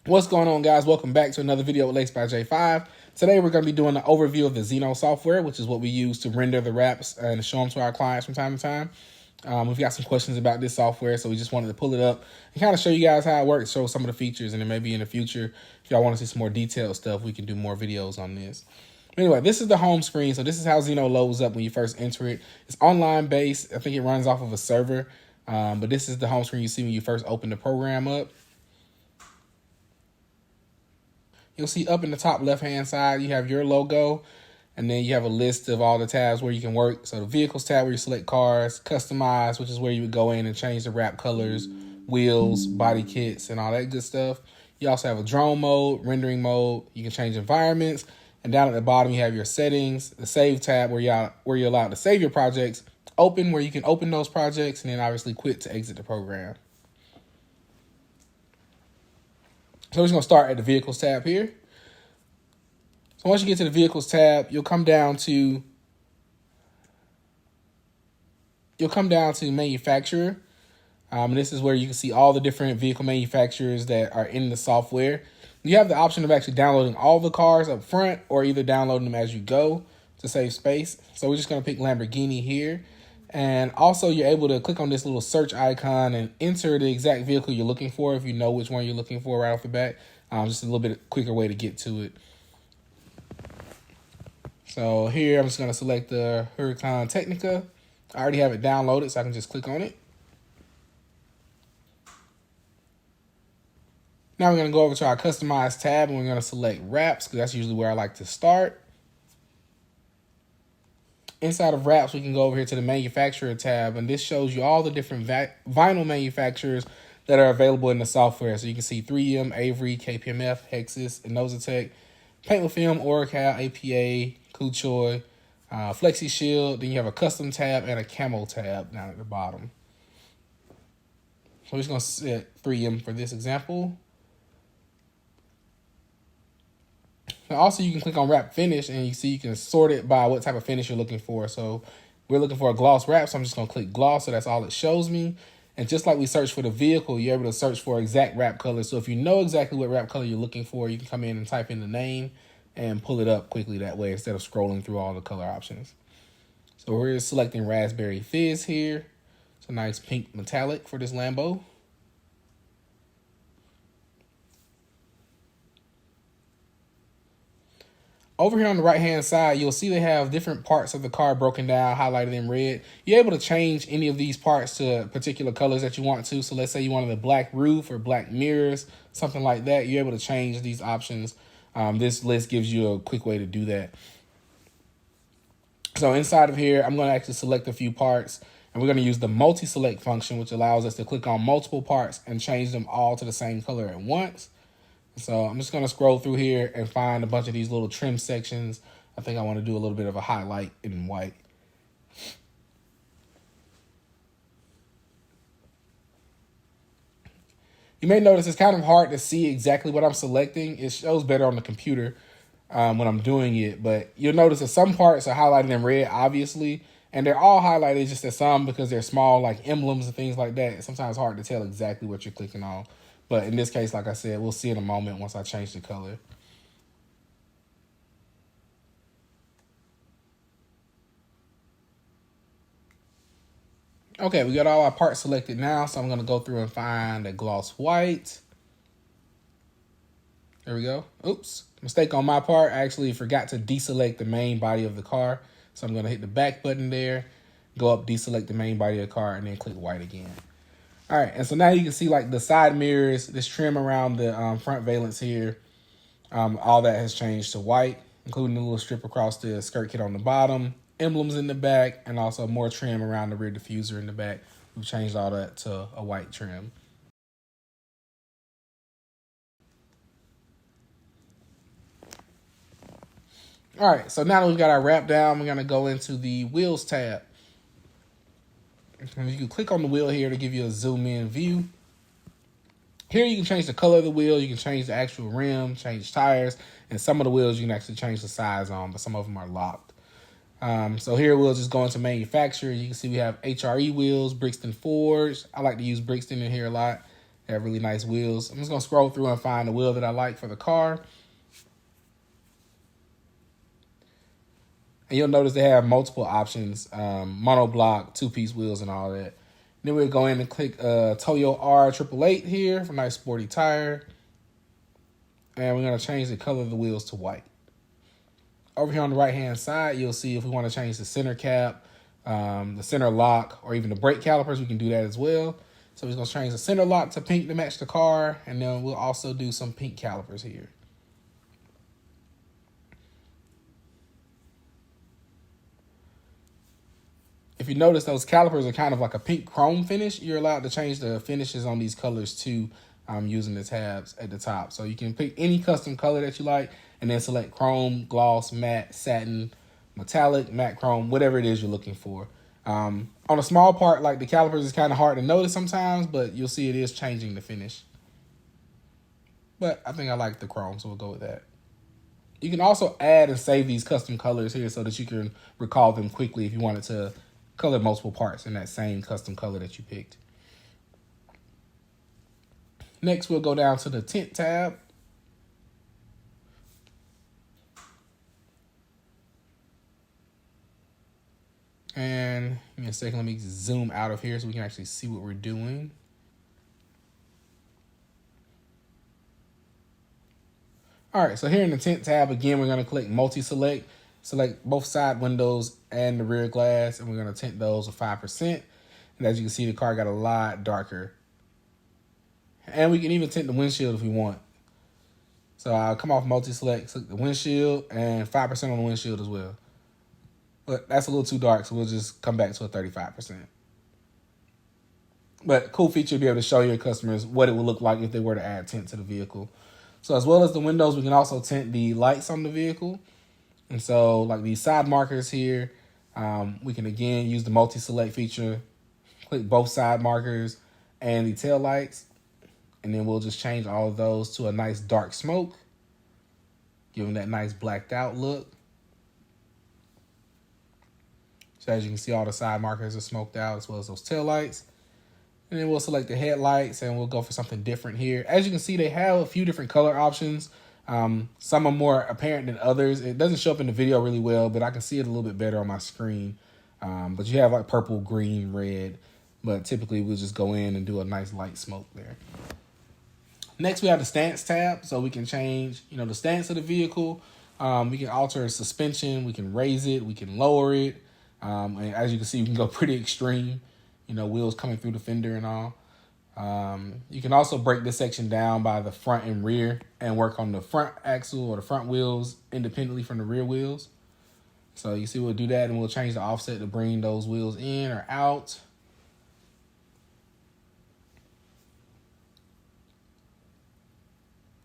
What's going on, guys? Welcome back to another video with Lakes by J5. Today we're going to be doing an overview of the Zeno software, which is what we use to render the wraps and show them to our clients from time to time. We've got some questions about this software, so we just wanted to pull it up and kind of show you guys how it works, show some of the features, and then maybe in the future, if y'all want to see some more detailed stuff, we can do more videos on this. Anyway, this is the home screen, so this is how Zeno loads up when you first enter it. It's online based. I think it runs off of a server, but this is the home screen you see when you first open the program up. You'll see up in the top left-hand side, you have your logo, and then you have a list of all the tabs where you can work. So the vehicles tab where you select cars, customize, which is where you would go in and change the wrap colors, wheels, body kits, and all that good stuff. You also have a drone mode, rendering mode. You can change environments. And down at the bottom, you have your settings, the save tab where you're allowed to save your projects, open where you can open those projects, and then obviously quit to exit the program. So we're just going to start at the Vehicles tab here. So once you get to the Vehicles tab, you'll come down to Manufacturer. And this is where you can see all the different vehicle manufacturers that are in the software. You have the option of actually downloading all the cars up front or either downloading them as you go to save space. So we're just going to pick Lamborghini here. And also you're able to click on this little search icon and enter the exact vehicle you're looking for if you know which one you're looking for right off the bat. Just a little bit quicker way to get to it. So here I'm just going to select the Huracan Technica. I already have it downloaded, so I can just click on it. Now we're going to go over to our Customize tab, and we're going to select Wraps, because that's usually where I like to start. Inside of Wraps, we can go over here to the Manufacturer tab, and this shows you all the different vinyl manufacturers that are available in the software. So you can see 3M, Avery, KPMF, Hexus, Inositech, Paintwood Film, Oracal, APA, Kuchoy, Flexi Shield. Then you have a Custom tab and a Camo tab down at the bottom. So we're just going to set 3M for this example. And also, you can click on Wrap Finish, and you see you can sort it by what type of finish you're looking for. So we're looking for a gloss wrap, so I'm just going to click gloss, so that's all it shows me. And just like we search for the vehicle, you're able to search for exact wrap color. So if you know exactly what wrap color you're looking for, you can come in and type in the name and pull it up quickly that way instead of scrolling through all the color options. So we're selecting Raspberry Fizz here. It's a nice pink metallic for this Lambo. Over here on the right-hand side, you'll see they have different parts of the car broken down, highlighted in red. You're able to change any of these parts to particular colors that you want to. So let's say you wanted a black roof or black mirrors, something like that. You're able to change these options. This list gives you a quick way to do that. So inside of here, I'm going to actually select a few parts, and we're going to use the multi-select function, which allows us to click on multiple parts and change them all to the same color at once. So I'm just going to scroll through here and find a bunch of these little trim sections. I think I want to do a little bit of a highlight in white. You may notice it's kind of hard to see exactly what I'm selecting. It shows better on the computer when I'm doing it, but you'll notice that some parts are highlighted in red, obviously, and they're all highlighted just as some because they're small, like emblems and things like that. It's sometimes hard to tell exactly what you're clicking on. But in this case, like I said, we'll see in a moment once I change the color. Okay, we got all our parts selected now, so I'm going to go through and find a gloss white. There we go. Oops, mistake on my part. I actually forgot to deselect the main body of the car. So I'm going to hit the back button there, go up, deselect the main body of the car, and then click white again. All right, and so now you can see like the side mirrors, this trim around the front valence here, all that has changed to white, including the little strip across the skirt kit on the bottom, emblems in the back, and also more trim around the rear diffuser in the back. We've changed all that to a white trim. All right, so now that we've got our wrap down, we're going to go into the Wheels tab. And you can click on the wheel here to give you a zoom in view. Here you can change the color of the wheel, you can change the actual rim, change tires, and some of the wheels you can actually change the size on, but some of them are locked. So here we'll just go into manufacturer. You can see we have HRE wheels, Brixton Forge. I like to use Brixton in here a lot. They have really nice wheels. I'm just going to scroll through and find the wheel that I like for the car. And you'll notice they have multiple options, monoblock, two-piece wheels, and all that. Then we'll go in and click Toyo R888 here for a nice sporty tire. And we're going to change the color of the wheels to white. Over here on the right-hand side, you'll see if we want to change the center cap, the center lock, or even the brake calipers, we can do that as well. So we're going to change the center lock to pink to match the car. And then we'll also do some pink calipers here. If you notice, those calipers are kind of like a pink chrome finish. You're allowed to change the finishes on these colors too, using the tabs at the top. So you can pick any custom color that you like and then select chrome, gloss, matte, satin, metallic, matte chrome, whatever it is you're looking for. On a small part like the calipers, it's kind of hard to notice sometimes, but you'll see it is changing the finish. But I think I like the chrome, so we'll go with that. You can also add and save these custom colors here so that you can recall them quickly if you wanted to color multiple parts in that same custom color that you picked. Next, we'll go down to the tint tab. And give me a second, let me zoom out of here so we can actually see what we're doing. All right, so here in the tint tab, again, we're going to click multi-select. Select both side windows and the rear glass, and we're going to tint those with 5%. And as you can see, the car got a lot darker. And we can even tint the windshield if we want. So I'll come off multi-select, select the windshield, and 5% on the windshield as well. But that's a little too dark, so we'll just come back to a 35%. But cool feature to be able to show your customers what it would look like if they were to add tint to the vehicle. So as well as the windows, we can also tint the lights on the vehicle. And so like these side markers here, we can again use the multi-select feature, click both side markers and the tail lights. And then we'll just change all of those to a nice dark smoke, give them that nice blacked out look. So as you can see, all the side markers are smoked out as well as those tail lights. And then we'll select the headlights and we'll go for something different here. As you can see, they have a few different color options. Some are more apparent than others. It doesn't show up in the video really well, but I can see it a little bit better on my screen. But you have like purple, green, red, but typically we'll just go in and do a nice light smoke there. Next, we have the stance tab. So we can change, the stance of the vehicle. We can alter suspension. We can raise it. We can lower it. And as you can see, we can go pretty extreme, wheels coming through the fender and all. You can also break this section down by the front and rear and work on the front axle or the front wheels independently from the rear wheels. So you see we'll do that and we'll change the offset to bring those wheels in or out.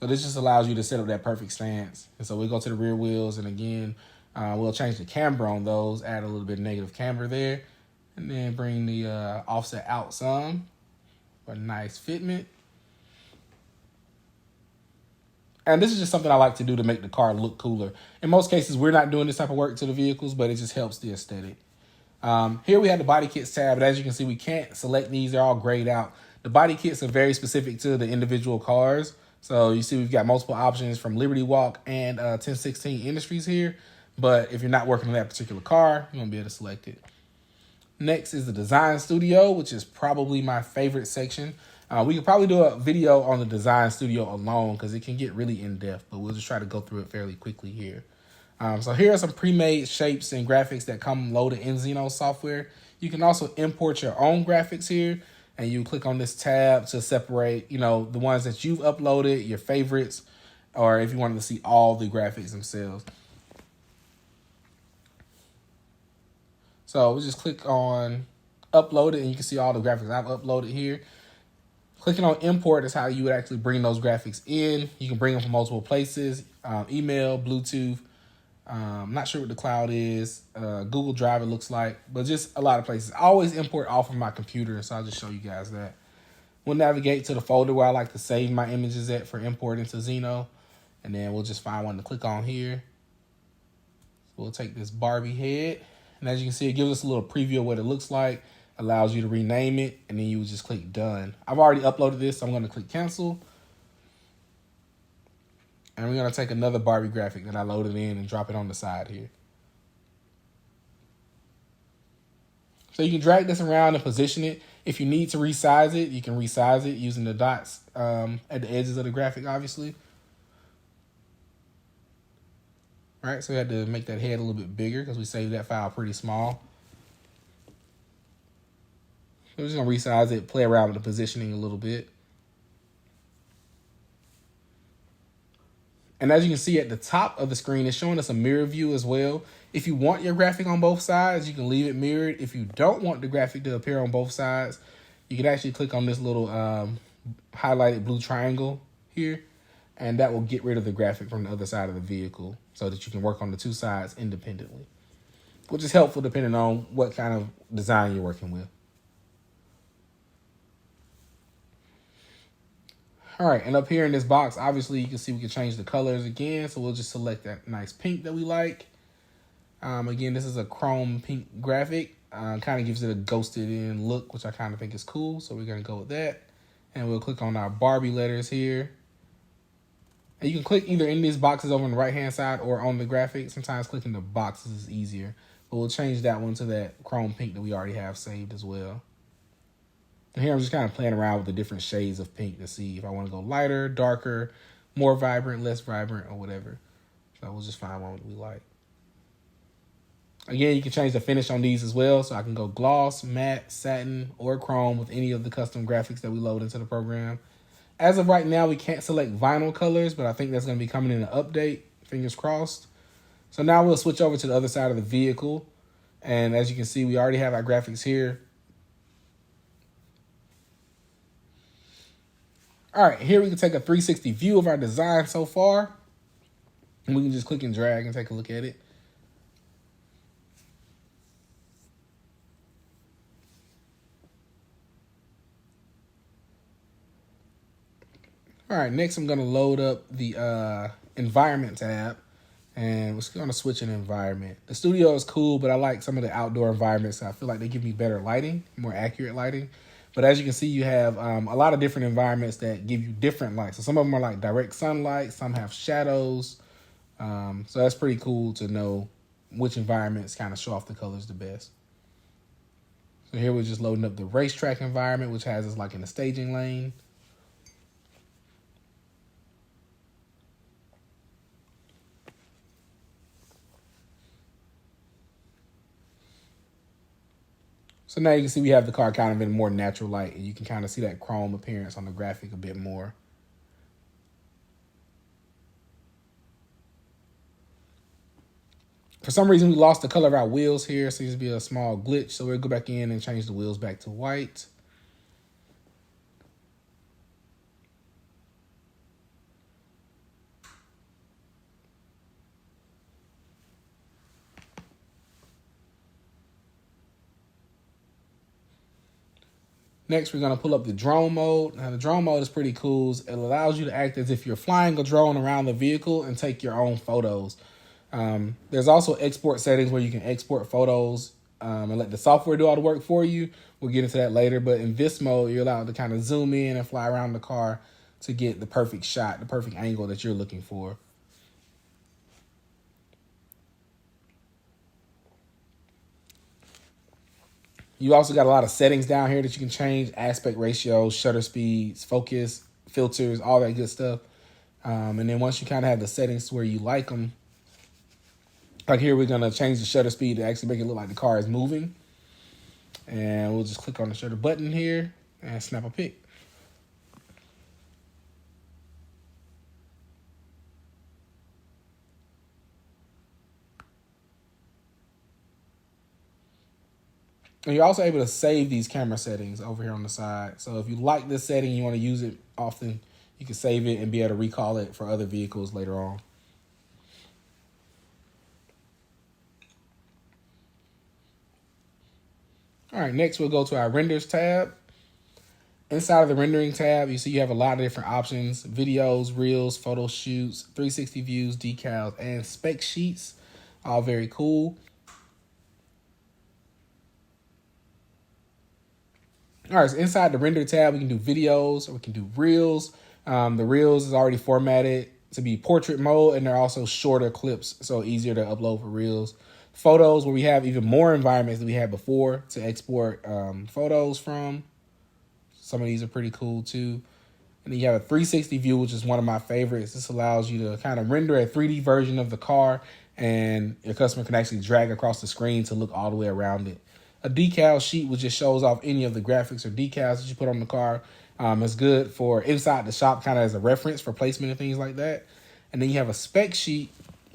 So this just allows you to set up that perfect stance. And so we'll go to the rear wheels and again, we'll change the camber on those, add a little bit of negative camber there, and then bring the offset out some. A nice fitment. And this is just something I like to do to make the car look cooler. In most cases, we're not doing this type of work to the vehicles, but it just helps the aesthetic. Here we have the body kits tab, but as you can see, we can't select these. They're all grayed out. The body kits are very specific to the individual cars. So you see we've got multiple options from Liberty Walk and 1016 Industries here. But if you're not working on that particular car, you won't be able to select it. Next is the design studio, which is probably my favorite section. We could probably do a video on the design studio alone because it can get really in-depth, but we'll just try to go through it fairly quickly here. So here are some pre-made shapes and graphics that come loaded in Zeno software. You can also import your own graphics here, and you click on this tab to separate, the ones that you've uploaded, your favorites, or if you wanted to see all the graphics themselves. So we just click on upload it and you can see all the graphics I've uploaded here. Clicking on import is how you would actually bring those graphics in. You can bring them from multiple places, email, Bluetooth. I'm not sure what the cloud is. Google Drive it looks like, but just a lot of places. I always import off of my computer, so I'll just show you guys that. We'll navigate to the folder where I like to save my images at for import into Zeno. And then we'll just find one to click on here. So we'll take this Barbie head. And as you can see, it gives us a little preview of what it looks like. allows you to rename it, and then you would just click done. I've already uploaded this, so I'm going to click cancel. And we're going to take another Barbie graphic that I loaded in and drop it on the side here. So you can drag this around and position it. If you need to resize it, you can resize it using the dots at the edges of the graphic, obviously. All right, so we had to make that head a little bit bigger because we saved that file pretty small. So we're just going to resize it, play around with the positioning a little bit. And as you can see at the top of the screen, it's showing us a mirror view as well. If you want your graphic on both sides, you can leave it mirrored. If you don't want the graphic to appear on both sides, you can actually click on this little highlighted blue triangle here, and that will get rid of the graphic from the other side of the vehicle so that you can work on the two sides independently, which is helpful depending on what kind of design you're working with. All right, and up here in this box, obviously you can see we can change the colors again. So we'll just select that nice pink that we like. Again, this is a chrome pink graphic. Kind of gives it a ghosted in look, which I kind of think is cool. So we're going to go with that. And we'll click on our Barbie letters here. And you can click either in these boxes over on the right-hand side or on the graphic. Sometimes clicking the boxes is easier. But we'll change that one to that chrome pink that we already have saved as well. And here I'm just kind of playing around with the different shades of pink to see if I want to go lighter, darker, more vibrant, less vibrant, or whatever. So we'll just find one that we like. Again, you can change the finish on these as well. So I can go gloss, matte, satin, or chrome with any of the custom graphics that we load into the program. As of right now, we can't select vinyl colors, but I think that's going to be coming in an update. Fingers crossed. So now we'll switch over to the other side of the vehicle. And as you can see, we already have our graphics here. All right, here we can take a 360 view of our design so far. And we can just click and drag and take a look at it. All right, next I'm going to load up the environment tab. And we're going to switch an environment. The studio is cool, but I like some of the outdoor environments. I feel like they give me better lighting, more accurate lighting. But as you can see, you have a lot of different environments that give you different lights. So some of them are like direct sunlight. Some have shadows. So that's pretty cool to know which environments kind of show off the colors the best. So here we're just loading up the racetrack environment, which has us like in the staging lane. So now you can see we have the car kind of in a more natural light, and you can kind of see that chrome appearance on the graphic a bit more. For some reason, we lost the color of our wheels here. Seems to be a small glitch. So we'll go back in and change the wheels back to white. Next, we're going to pull up the drone mode. Now, the drone mode is pretty cool. It allows you to act as if you're flying a drone around the vehicle and take your own photos. There's also export settings where you can export photos and let the software do all the work for you. We'll get into that later. But in this mode, you're allowed to kind of zoom in and fly around the car to get the perfect shot, the perfect angle that you're looking for. You also got a lot of settings down here that you can change: aspect ratio, shutter speeds, focus, filters, all that good stuff. And then once you kind of have the settings to where you like them, like here, we're going to change the shutter speed to actually make it look like the car is moving. And we'll just click on the shutter button here and snap a pic. And you're also able to save these camera settings over here on the side. So if you like this setting, you want to use it often, you can save it and be able to recall it for other vehicles later on. All right, next we'll go to our renders tab. Inside of the rendering tab, you see you have a lot of different options: videos, reels, photo shoots, 360 views, decals, and spec sheets. All very cool. All right, so inside the render tab, we can do videos or we can do reels. The reels is already formatted to be portrait mode, and they're also shorter clips, so easier to upload for reels. Photos, where we have even more environments than we had before to export photos from. Some of these are pretty cool too. And then you have a 360 view, which is one of my favorites. This allows you to kind of render a 3D version of the car, and your customer can actually drag across the screen to look all the way around it. A decal sheet, which just shows off any of the graphics or decals that you put on the car. It's good for inside the shop, kind of as a reference for placement and things like that. And then you have a spec sheet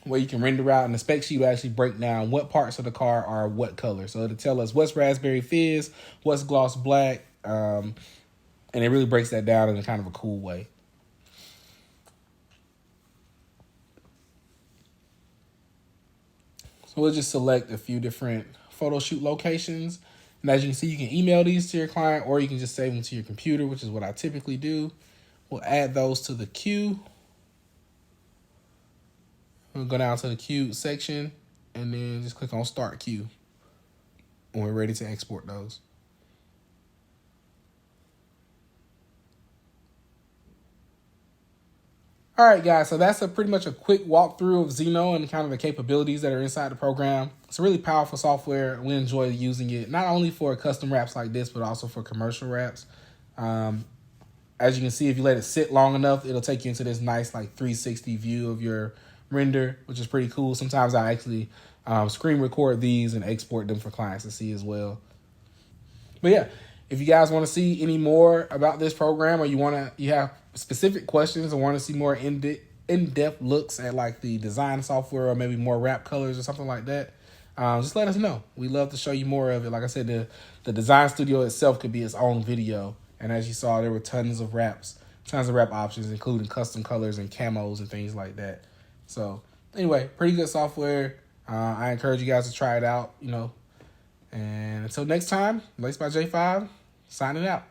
where you can render out, and the spec sheet will actually break down what parts of the car are what color. So it'll tell us what's raspberry fizz, what's gloss black, and it really breaks that down in a kind of a cool way. So we'll just select a few different photo shoot locations. And as you can see, you can email these to your client, or you can just save them to your computer, which is what I typically do. We'll add those to the queue. We'll go down to the queue section and then just click on Start Queue when we're ready to export those. All right, guys, so that's pretty much a quick walkthrough of Zeno and kind of the capabilities that are inside the program. It's a really powerful software. We enjoy using it, not only for custom wraps like this, but also for commercial wraps. As you can see, if you let it sit long enough, it'll take you into this nice like 360 view of your render, which is pretty cool. Sometimes I actually screen record these and export them for clients to see as well. But yeah, if you guys want to see any more about this program, or you have specific questions or want to see more in-depth looks at like the design software, or maybe more wrap colors or something like that, just let us know. We love to show you more of it. Like I said, the design studio itself could be its own video. And as you saw, there were tons of wrap options, including custom colors and camos and things like that. So anyway, pretty good software. I encourage you guys to try it out, And until next time, Lace by J5, signing out.